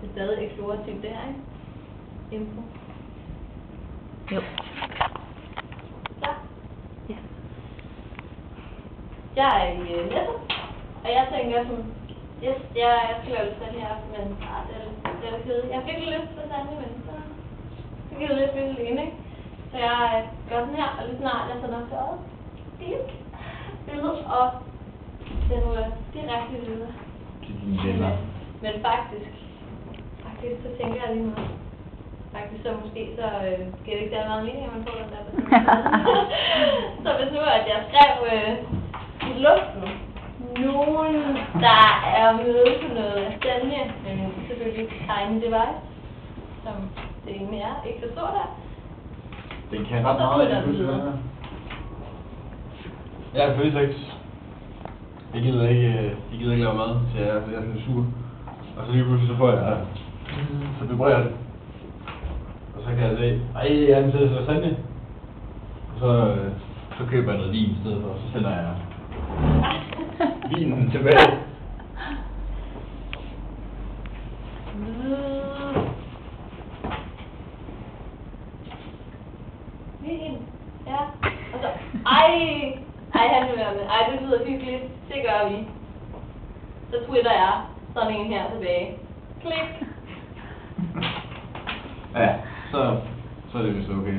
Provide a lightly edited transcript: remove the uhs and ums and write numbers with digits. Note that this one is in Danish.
Det er stadig eksplorativt, det her, ikke? Info. Jo. Ja. Ja. Jeg er i Netto, og jeg tænker sådan, yes, jeg skal lave lidt her, men det er lidt kedeligt. Jeg fik lidt lyst til lasagne, men så givet lidt vildt alene, ikke? Så jeg gør sådan her, og lige snart jeg sender tørret, billede, og den var direkte videre. Men faktisk, så tænker jeg lige nu, faktisk så måske, så giver det ikke særlig meget mening, at man får den der person. Så hvis nu, at jeg skrev i luften, nogen, der er med på noget lasagne, men selvfølgelig tiny device, som det egentlig er, ikke så stort der. Den kan ret meget, jeg føler. Jeg føler ikke. Jeg gider ikke lave mad, så jeg er sådan sur. Og så lige pludselig så får jeg, så vibrerer det. Og så kan jeg se, ej, jeg er til lasagne. Og så køber jeg noget vin i stedet for, og så sender jeg vinen tilbage. Vin, ja. Og så, ej, han vil være med. Ej, det lyder hyggeligt. Det gør vi. Så twitter jeg sådan en her tilbage. Klik. Ja, så er det vist okay.